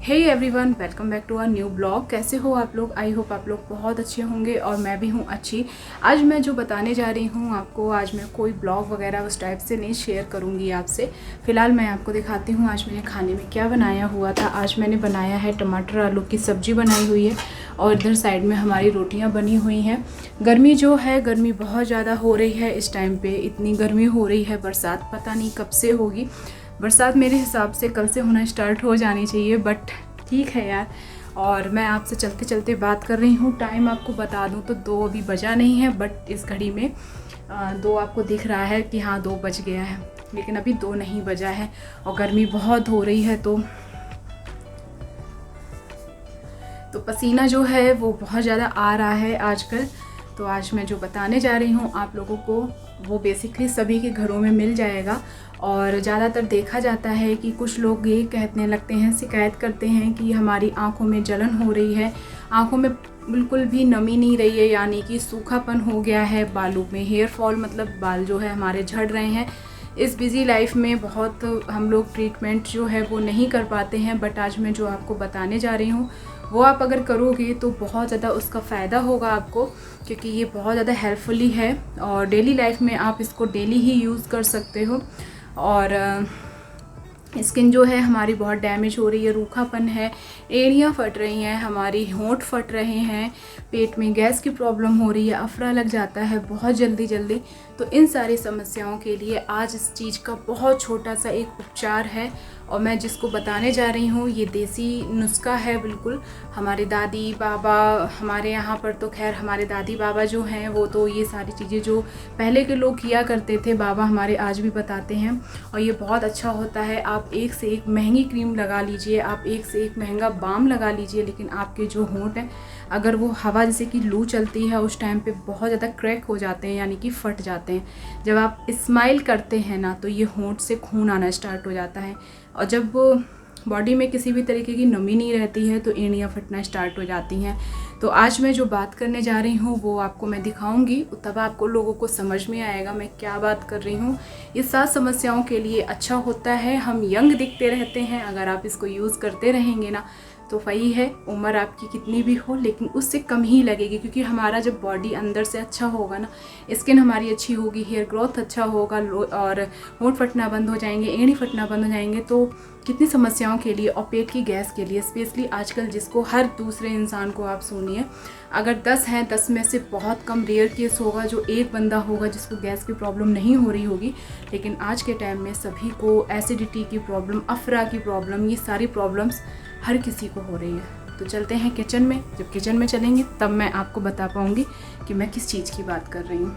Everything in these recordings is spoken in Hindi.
Hey everyone, welcome back to our new blog. कैसे हो आप लोग? आई होप आप लोग बहुत अच्छे होंगे और मैं भी हूँ अच्छी। आज मैं जो बताने जा रही हूँ आपको, आज मैं कोई ब्लॉग वगैरह उस टाइप से नहीं शेयर करूँगी आपसे। फ़िलहाल मैं आपको दिखाती हूँ आज मैंने खाने में क्या बनाया हुआ था। आज मैंने बनाया है टमाटर आलू की सब्ज़ी बनाई हुई है और इधर साइड में हमारी रोटियाँ बनी हुई हैं। गर्मी जो है, गर्मी बहुत ज़्यादा हो रही है इस टाइम पर। इतनी गर्मी हो रही है, बरसात पता नहीं कब से होगी। बरसात मेरे हिसाब से कल से होना स्टार्ट हो जानी चाहिए, बट ठीक है यार। और मैं आपसे चलते चलते बात कर रही हूँ। टाइम आपको बता दूँ तो 2 अभी बजा नहीं है, बट इस घड़ी में 2 आपको दिख रहा है कि हाँ 2 बज गया है, लेकिन अभी 2 नहीं बजा है और गर्मी बहुत हो रही है। तो पसीना जो है वो बहुत ज़्यादा आ रहा है आजकल। तो आज मैं जो बताने जा रही हूँ आप लोगों को, वो बेसिकली सभी के घरों में मिल जाएगा। और ज़्यादातर देखा जाता है कि कुछ लोग ये कहने लगते हैं, शिकायत करते हैं कि हमारी आंखों में जलन हो रही है, आंखों में बिल्कुल भी नमी नहीं रही है, यानी कि सूखापन हो गया है, बालों में हेयर फॉल, मतलब बाल जो है हमारे झड़ रहे हैं। इस बिज़ी लाइफ में बहुत हम लोग ट्रीटमेंट जो है वो नहीं कर पाते हैं, बट आज मैं जो आपको बताने जा रही हूँ वो आप अगर करोगे तो बहुत ज़्यादा उसका फ़ायदा होगा आपको, क्योंकि ये बहुत ज़्यादा हेल्पफुली है और डेली लाइफ में आप इसको डेली ही यूज़ कर सकते हो। और स्किन जो है हमारी बहुत डैमेज हो रही है, रूखापन है, एड़ियाँ फट रही हैं, हमारी होंठ फट रहे हैं, पेट में गैस की प्रॉब्लम हो रही है, अफरा लग जाता है बहुत जल्दी। तो इन सारी समस्याओं के लिए आज इस चीज़ का बहुत छोटा सा एक उपचार है और मैं जिसको बताने जा रही हूँ ये देसी नुस्खा है बिल्कुल। हमारे दादी बाबा, हमारे यहाँ पर तो खैर हमारे दादी बाबा जो हैं वो तो ये सारी चीज़ें जो पहले के लोग किया करते थे, बाबा हमारे आज भी बताते हैं और ये बहुत अच्छा होता है। आप एक से एक महंगी क्रीम लगा लीजिए, आप एक से एक महंगा बाम लगा लीजिए, लेकिन आपके जो होंठ हैं अगर वो हवा जैसे कि लू चलती है उस टाइम पे बहुत ज़्यादा क्रैक हो जाते हैं, यानी कि फट जाते हैं। जब आप स्माइल करते हैं ना तो ये होंठ से खून आना स्टार्ट हो जाता है और जब बॉडी में किसी भी तरीके की नमी नहीं रहती है तो एड़ियाँ फटना स्टार्ट हो जाती हैं। तो आज मैं जो बात करने जा रही हूँ वो आपको मैं दिखाऊंगी, तब आपको लोगों को समझ में आएगा मैं क्या बात कर रही हूँ। ये 7 समस्याओं के लिए अच्छा होता है। हम यंग दिखते रहते हैं अगर आप इसको यूज़ करते रहेंगे ना, तो वही है, उम्र आपकी कितनी भी हो लेकिन उससे कम ही लगेगी, क्योंकि हमारा जब बॉडी अंदर से अच्छा होगा ना, स्किन हमारी अच्छी होगी, हेयर ग्रोथ अच्छा होगा और होंठ फटना बंद हो जाएंगे, एड़ी फटना बंद हो जाएंगे। तो कितनी समस्याओं के लिए और पेट की गैस के लिए स्पेशली आजकल, जिसको हर दूसरे इंसान को आप सुनिए, अगर 10 हैं 10 में से बहुत कम रेयर केस होगा जो एक बंदा होगा जिसको गैस की प्रॉब्लम नहीं हो रही होगी। लेकिन आज के टाइम में सभी को एसिडिटी की प्रॉब्लम, अफरा की प्रॉब्लम, ये सारी प्रॉब्लम्स हर किसी को हो रही है। तो चलते हैं किचन में। जब किचन में चलेंगे तब मैं आपको बता पाऊँगी कि मैं किस चीज़ की बात कर रही हूँ।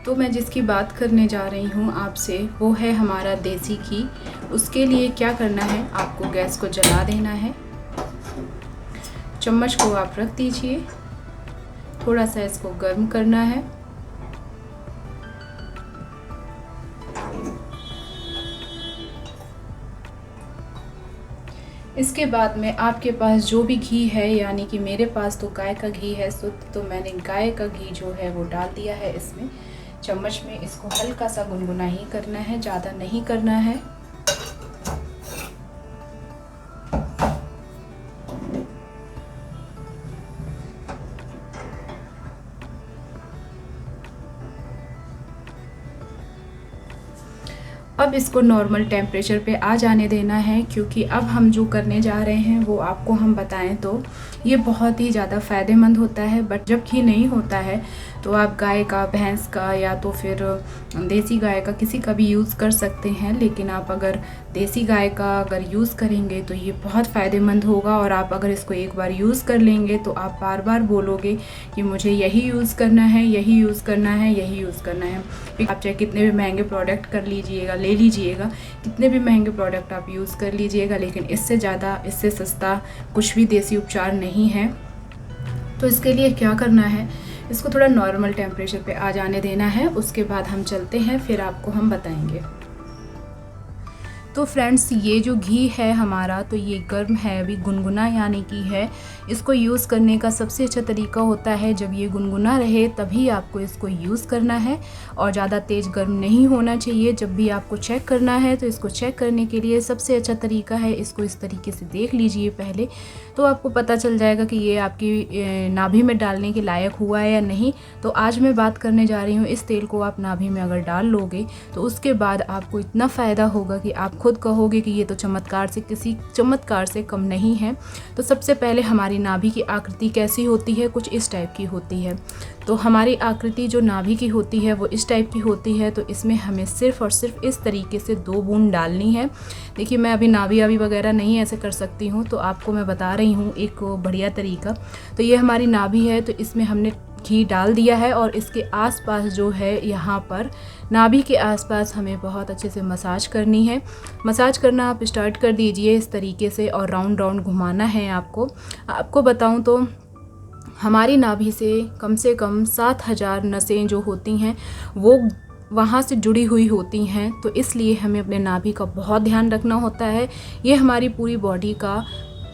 तो मैं जिसकी बात करने जा रही हूँ आपसे वो है हमारा देसी घी। उसके लिए क्या करना है, आपको गैस को जला देना है, चम्मच को आप रख दीजिए, थोड़ा सा इसको गर्म करना है। इसके बाद में आपके पास जो भी घी है, यानी कि मेरे पास तो गाय का घी है शुद्ध, तो मैंने गाय का घी जो है वो डाल दिया है इसमें चम्मच में। इसको हल्का सा गुनगुना ही करना है, ज़्यादा नहीं करना है। अब इसको नॉर्मल टेम्परेचर पे आ जाने देना है, क्योंकि अब हम जो करने जा रहे हैं वो आपको हम बताएं तो ये बहुत ही ज़्यादा फ़ायदेमंद होता है। बट जब घी नहीं होता है तो आप गाय का, भैंस का या तो फिर देसी गाय का, किसी का भी यूज़ कर सकते हैं। लेकिन आप अगर देसी गाय का अगर यूज़ करेंगे तो ये बहुत फ़ायदेमंद होगा और आप अगर इसको एक बार यूज़ कर लेंगे तो आप बार बार बोलोगे कि मुझे यही यूज़ करना है, यही यूज़ करना है, यही यूज़ करना है। आप चाहे कितने भी महंगे प्रोडक्ट कर लीजिएगा, ले लीजिएगा, कितने भी महंगे प्रोडक्ट आप यूज़ कर लीजिएगा, लेकिन इससे ज़्यादा, इससे सस्ता कुछ भी देसी उपचार नहीं है। तो इसके लिए क्या करना है, इसको थोड़ा नॉर्मल टेम्परेचर पे आ जाने देना है। उसके बाद हम चलते हैं, फिर आपको हम बताएंगे। तो फ्रेंड्स ये जो घी है हमारा, तो ये गर्म है, अभी गुनगुना यानी कि है। इसको यूज़ करने का सबसे अच्छा तरीका होता है जब ये गुनगुना रहे तभी आपको इसको यूज़ करना है, और ज़्यादा तेज़ गर्म नहीं होना चाहिए। जब भी आपको चेक करना है तो इसको चेक करने के लिए सबसे अच्छा तरीका है, इसको इस तरीके से देख लीजिए पहले, तो आपको पता चल जाएगा कि ये आपकी नाभि में डालने के लायक हुआ है या नहीं। तो आज मैं बात करने जा रही हूँ, इस तेल को आप नाभि में अगर डाल लोगे तो उसके बाद आपको इतना फ़ायदा होगा कि आप खुद कहोगे कि ये तो चमत्कार से किसी चमत्कार से कम नहीं है। तो सबसे पहले हमारी नाभि की आकृति कैसी होती है, कुछ इस टाइप की होती है। तो हमारी आकृति जो नाभि की होती है वो इस टाइप की होती है। तो इसमें हमें सिर्फ़ और सिर्फ इस तरीके से 2 बूंद डालनी है। देखिए मैं अभी नाभि वगैरह नहीं ऐसे कर सकती हूँ, तो आपको मैं बता रही हूँ एक बढ़िया तरीका। तो ये हमारी नाभि है, तो इसमें हमने घी डाल दिया है, और इसके आसपास जो है यहाँ पर नाभि के आसपास हमें बहुत अच्छे से मसाज करनी है। मसाज करना आप स्टार्ट कर दीजिए इस तरीके से, और राउंड राउंड घुमाना है आपको बताऊँ तो हमारी नाभि से कम 7000 नसें जो होती हैं वो वहाँ से जुड़ी हुई होती हैं। तो इसलिए हमें अपने नाभि का बहुत ध्यान रखना होता है। ये हमारी पूरी बॉडी का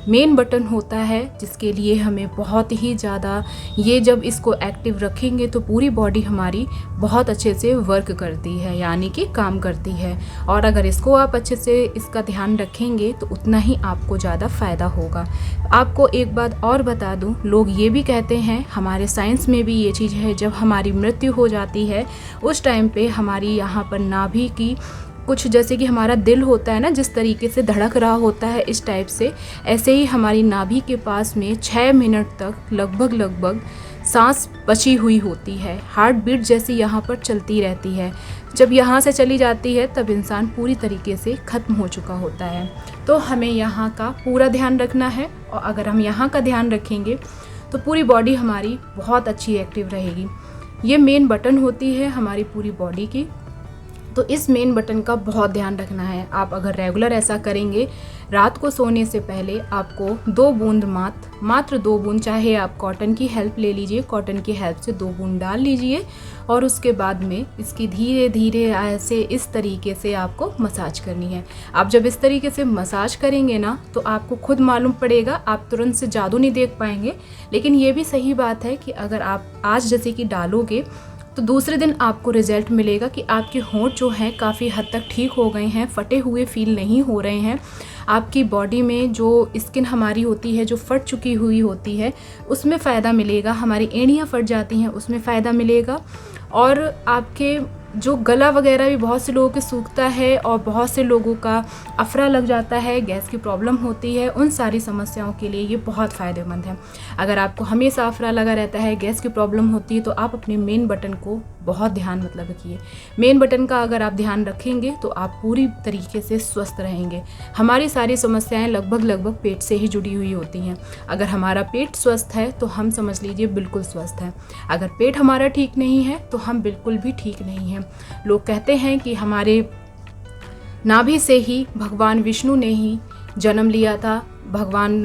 मेन बटन होता है, जिसके लिए हमें बहुत ही ज़्यादा, ये जब इसको एक्टिव रखेंगे तो पूरी बॉडी हमारी बहुत अच्छे से वर्क करती है, यानी कि काम करती है। और अगर इसको आप अच्छे से इसका ध्यान रखेंगे तो उतना ही आपको ज़्यादा फ़ायदा होगा। आपको एक बात और बता दूं, लोग ये भी कहते हैं, हमारे साइंस में भी ये चीज़ है, जब हमारी मृत्यु हो जाती है उस टाइम पे हमारी यहाँ पर नाभि की कुछ, जैसे कि हमारा दिल होता है ना, जिस तरीके से धड़क रहा होता है इस टाइप से, ऐसे ही हमारी नाभि के पास में 6 मिनट तक लगभग सांस बची हुई होती है। हार्ट बीट जैसी यहाँ पर चलती रहती है। जब यहाँ से चली जाती है तब इंसान पूरी तरीके से ख़त्म हो चुका होता है। तो हमें यहाँ का पूरा ध्यान रखना है, और अगर हम यहाँ का ध्यान रखेंगे तो पूरी बॉडी हमारी बहुत अच्छी एक्टिव रहेगी। ये मेन बटन होती है हमारी पूरी बॉडी की, तो इस मेन बटन का बहुत ध्यान रखना है। आप अगर रेगुलर ऐसा करेंगे, रात को सोने से पहले आपको 2 बूंद मात्र 2 बूंद, चाहे आप कॉटन की हेल्प ले लीजिए, कॉटन की हेल्प से 2 बूंद डाल लीजिए, और उसके बाद में इसकी धीरे धीरे ऐसे इस तरीके से आपको मसाज करनी है। आप जब इस तरीके से मसाज करेंगे ना तो आपको खुद मालूम पड़ेगा, आप तुरंत से जादू नहीं देख पाएंगे। लेकिन ये भी सही बात है कि अगर आप आज जैसे कि डालोगे तो दूसरे दिन आपको रिजल्ट मिलेगा कि आपके होंठ जो हैं काफ़ी हद तक ठीक हो गए हैं, फटे हुए फील नहीं हो रहे हैं। आपकी बॉडी में जो स्किन हमारी होती है, जो फट चुकी हुई होती है, उसमें फ़ायदा मिलेगा। हमारी एड़ियाँ फट जाती हैं, उसमें फ़ायदा मिलेगा। और आपके जो गला वगैरह भी बहुत से लोगों के सूखता है, और बहुत से लोगों का अफरा लग जाता है, गैस की प्रॉब्लम होती है, उन सारी समस्याओं के लिए ये बहुत फ़ायदेमंद है। अगर आपको हमेशा अफरा लगा रहता है, गैस की प्रॉब्लम होती है, तो आप अपने मेन बटन को बहुत ध्यान रखिए। मेन बटन का अगर आप ध्यान रखेंगे तो आप पूरी तरीके से स्वस्थ रहेंगे। हमारी सारी समस्याएं लगभग पेट से ही जुड़ी हुई होती हैं। अगर हमारा पेट स्वस्थ है तो हम समझ लीजिए बिल्कुल स्वस्थ है। अगर पेट हमारा ठीक नहीं है तो हम बिल्कुल भी ठीक नहीं हैं। लोग कहते हैं कि हमारे नाभि से ही भगवान विष्णु ने ही जन्म लिया था। भगवान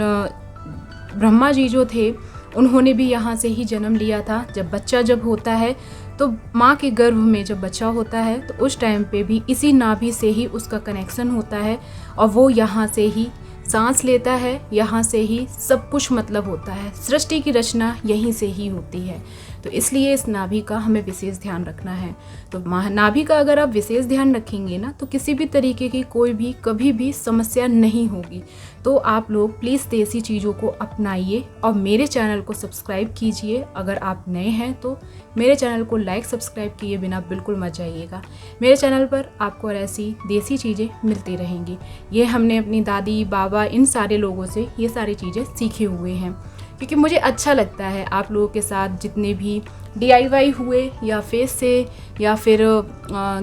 ब्रह्मा जी जो थे उन्होंने भी यहाँ से ही जन्म लिया था। जब होता है तो माँ के गर्भ में जब बच्चा होता है तो उस टाइम पे भी इसी नाभि से ही उसका कनेक्शन होता है, और वो यहाँ से ही सांस लेता है, यहाँ से ही सब कुछ होता है। सृष्टि की रचना यहीं से ही होती है। तो इसलिए इस नाभि का हमें विशेष ध्यान रखना है। तो नाभि का अगर आप विशेष ध्यान रखेंगे ना तो किसी भी तरीके की कोई भी कभी भी समस्या नहीं होगी। तो आप लोग प्लीज़ देसी चीज़ों को अपनाइए और मेरे चैनल को सब्सक्राइब कीजिए। अगर आप नए हैं तो मेरे चैनल को लाइक सब्सक्राइब किए बिना बिल्कुल मत जाइएगा। मेरे चैनल पर आपको ऐसी देसी चीज़ें मिलती रहेंगी। ये हमने अपनी दादी बाबा इन सारे लोगों से ये सारी चीज़ें सीखे हुए हैं, क्योंकि मुझे अच्छा लगता है आप लोगों के साथ जितने भी DIY हुए या फेस से या फिर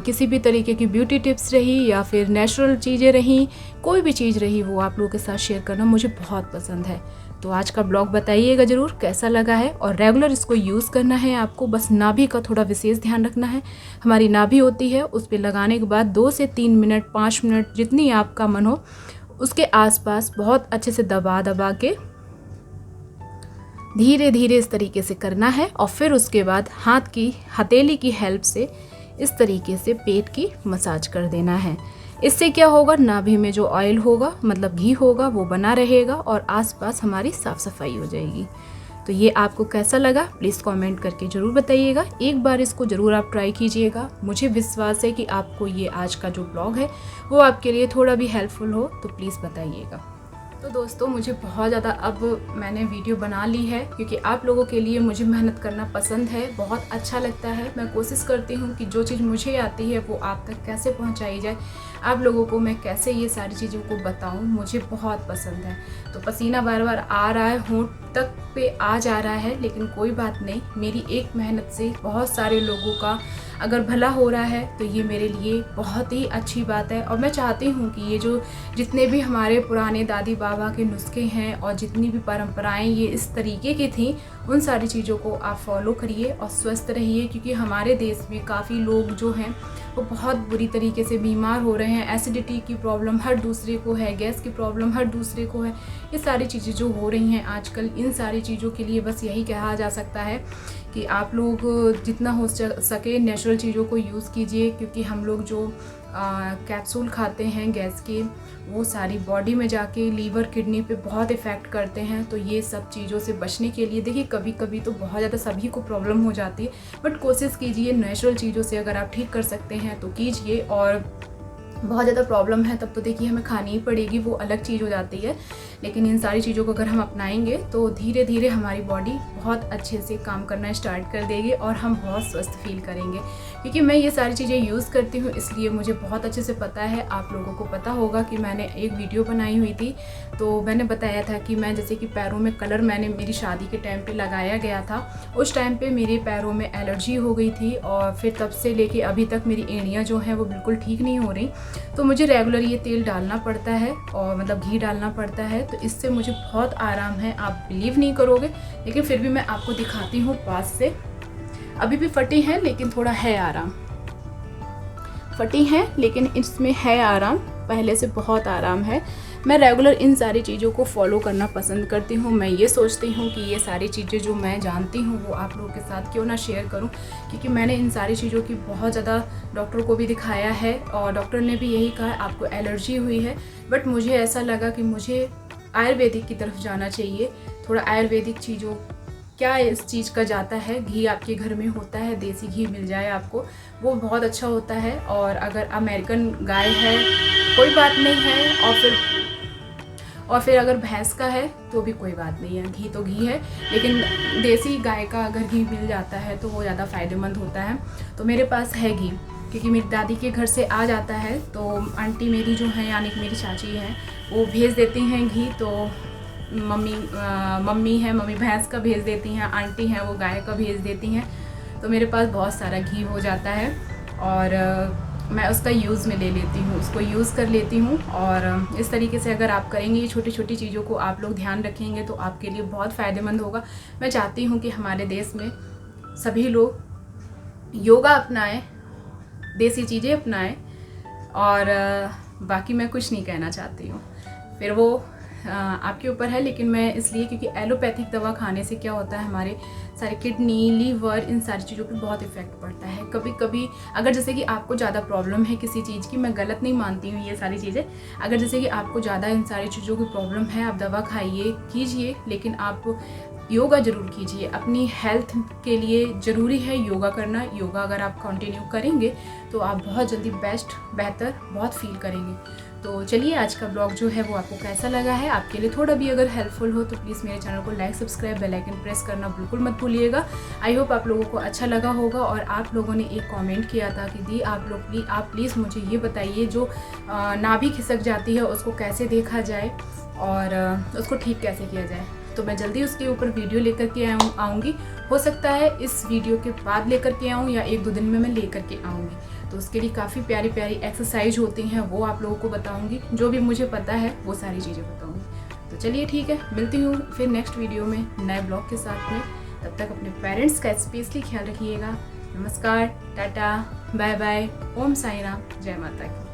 किसी भी तरीके की ब्यूटी टिप्स रही या फिर नेचुरल चीज़ें रहीं, कोई भी चीज़ रही वो आप लोगों के साथ शेयर करना मुझे बहुत पसंद है। तो आज का ब्लॉग बताइएगा ज़रूर कैसा लगा है, और रेगुलर इसको यूज़ करना है आपको। बस नाभि का थोड़ा विशेष ध्यान रखना है। हमारी नाभि होती है उस पर लगाने के बाद 2 से 3 मिनट 5 मिनट जितनी आपका मन हो उसके आसपास बहुत अच्छे से दबा के धीरे धीरे इस तरीके से करना है, और फिर उसके बाद हाथ की हथेली की हेल्प से इस तरीके से पेट की मसाज कर देना है। इससे क्या होगा, नाभि में जो ऑयल होगा मतलब घी होगा वो बना रहेगा और आसपास हमारी साफ़ सफाई हो जाएगी। तो ये आपको कैसा लगा प्लीज़ कमेंट करके ज़रूर बताइएगा। एक बार इसको ज़रूर आप ट्राई कीजिएगा। मुझे विश्वास है कि आपको ये आज का जो ब्लॉग है वो आपके लिए थोड़ा भी हेल्पफुल हो, तो प्लीज़ बताइएगा। तो दोस्तों मुझे बहुत ज़्यादा अब मैंने वीडियो बना ली है क्योंकि आप लोगों के लिए मुझे मेहनत करना पसंद है, बहुत अच्छा लगता है। मैं कोशिश करती हूँ कि जो चीज़ मुझे आती है वो आप तक कैसे पहुँचाई जाए, आप लोगों को मैं कैसे ये सारी चीज़ों को बताऊँ, मुझे बहुत पसंद है। तो पसीना बार बार आ रहा है, होंठ तक पे आ जा रहा है, लेकिन कोई बात नहीं, मेरी एक मेहनत से बहुत सारे लोगों का अगर भला हो रहा है तो ये मेरे लिए बहुत ही अच्छी बात है। और मैं चाहती हूँ कि ये जो जितने भी हमारे पुराने दादी बाबा के नुस्खे हैं और जितनी भी परंपराएं ये इस तरीके की थी, उन सारी चीज़ों को आप फॉलो करिए और स्वस्थ रहिए, क्योंकि हमारे देश में काफ़ी लोग जो हैं वो बहुत बुरी तरीके से बीमार हो रहे हैं। एसिडिटी की प्रॉब्लम हर दूसरे को है, गैस की प्रॉब्लम हर दूसरे को है। ये सारी चीज़ें जो हो रही हैं आजकल, इन सारी चीज़ों के लिए बस यही कहा जा सकता है कि आप लोग जितना हो सके नेचुरल चीज़ों को यूज़ कीजिए, क्योंकि हम लोग जो कैप्सूल खाते हैं गैस के, वो सारी बॉडी में जाके लीवर किडनी पे बहुत इफ़ेक्ट करते हैं। तो ये सब चीज़ों से बचने के लिए देखिए कभी कभी तो बहुत ज़्यादा सभी को प्रॉब्लम हो जाती है, बट कोशिश कीजिए नेचुरल चीज़ों से अगर आप ठीक कर सकते हैं तो कीजिए। और बहुत ज़्यादा प्रॉब्लम है तब तो देखिए हमें खानी ही पड़ेगी, वो अलग चीज़ हो जाती है। लेकिन इन सारी चीज़ों को अगर हम अपनाएंगे तो धीरे धीरे हमारी बॉडी बहुत अच्छे से काम करना स्टार्ट कर देगी और हम बहुत स्वस्थ फील करेंगे। क्योंकि मैं ये सारी चीज़ें यूज़ करती हूँ, इसलिए मुझे बहुत अच्छे से पता है। आप लोगों को पता होगा कि मैंने एक वीडियो बनाई हुई थी, तो मैंने बताया था कि मैं जैसे कि पैरों में कलर मैंने मेरी शादी के टाइम पे लगाया गया था, उस टाइम पे मेरे पैरों में एलर्जी हो गई थी और फिर तब से लेके अभी तक मेरी एड़ियाँ जो हैं वो बिल्कुल ठीक नहीं हो रही। तो मुझे रेगुलर ये तेल डालना पड़ता है और मतलब घी डालना पड़ता है, तो इससे मुझे बहुत आराम है। आप बिलीव नहीं करोगे, लेकिन फिर भी मैं आपको दिखाती हूँ पास से। अभी भी फटी हैं लेकिन थोड़ा है आराम, फटी हैं लेकिन इसमें है आराम, पहले से बहुत आराम है। मैं रेगुलर इन सारी चीज़ों को फॉलो करना पसंद करती हूँ। मैं ये सोचती हूँ कि ये सारी चीज़ें जो मैं जानती हूँ वो आप लोगों के साथ क्यों ना शेयर करूँ, क्योंकि मैंने इन सारी चीज़ों की बहुत ज़्यादा डॉक्टर को भी दिखाया है और डॉक्टर ने भी यही कहा आपको एलर्जी हुई है। बट मुझे ऐसा लगा कि मुझे आयुर्वेदिक की तरफ जाना चाहिए, थोड़ा आयुर्वेदिक चीज़ों क्या इस चीज़ का जाता है। घी आपके घर में होता है, देसी घी मिल जाए आपको, वो बहुत अच्छा होता है। और अगर अमेरिकन गाय है कोई बात नहीं है, और फिर अगर भैंस का है तो भी कोई बात नहीं है, घी तो घी है। लेकिन देसी गाय का अगर घी मिल जाता है तो वो ज़्यादा फ़ायदेमंद होता है। तो मेरे पास है घी, क्योंकि मेरी दादी के घर से आ जाता है, तो आंटी मेरी जो है यानी कि मेरी चाची हैं वो भेज देती हैं घी। तो मम्मी भैंस का भेज देती हैं, आंटी हैं वो गाय का भेज देती हैं। तो मेरे पास बहुत सारा घी हो जाता है और मैं उसका यूज़ में ले लेती हूँ, उसको यूज़ कर लेती हूँ। और इस तरीके से अगर आप करेंगे, ये छोटी छोटी चीज़ों को आप लोग ध्यान रखेंगे तो आपके लिए बहुत फ़ायदेमंद होगा। मैं चाहती हूँ कि हमारे देश में सभी लोग योगा अपनाएं, देसी चीज़ें अपनाएं, और बाकी मैं कुछ नहीं कहना चाहती हूँ, फिर वो आपके ऊपर है। लेकिन मैं इसलिए क्योंकि एलोपैथिक दवा खाने से क्या होता है, हमारे सारे किडनी, लीवर, इन सारी चीज़ों पे बहुत इफेक्ट पड़ता है। कभी कभी अगर जैसे कि आपको ज़्यादा प्रॉब्लम है किसी चीज़ की, मैं गलत नहीं मानती हूँ ये सारी चीज़ें, अगर जैसे कि आपको ज़्यादा इन सारी चीज़ों की प्रॉब्लम है, आप दवा खाइए कीजिए, लेकिन आप योगा ज़रूर कीजिए। अपनी हेल्थ के लिए ज़रूरी है योगा करना। योगा अगर आप कंटिन्यू करेंगे तो आप बहुत जल्दी बेहतर बहुत फील करेंगे। तो चलिए आज का ब्लॉग जो है वो आपको कैसा लगा है, आपके लिए थोड़ा भी अगर हेल्पफुल हो तो प्लीज़ मेरे चैनल को like, subscribe, bell icon press करना बिल्कुल मत भूलिएगा। आई होप आप लोगों को अच्छा लगा होगा। और आप लोगों ने एक कमेंट किया था कि दी आप प्लीज़ मुझे ये बताइए जो नाभि खिसक जाती है उसको कैसे देखा जाए और उसको ठीक कैसे किया जाए। तो मैं जल्दी उसके ऊपर वीडियो लेकर के आऊँगी। हो सकता है इस वीडियो के बाद लेकर के आऊँ या 1-2 दिन में मैं लेकर के आऊँगी। तो उसके लिए काफ़ी प्यारी प्यारी एक्सरसाइज होती हैं, वो आप लोगों को बताऊँगी। जो भी मुझे पता है वो सारी चीज़ें बताऊँगी। तो चलिए ठीक है, मिलती हूँ फिर नेक्स्ट वीडियो में नए ब्लॉग के साथ में। तब तक अपने पेरेंट्स का स्पेशली ख्याल रखिएगा। नमस्कार, टाटा, बाय बाय, ओम साई राम, जय माता की।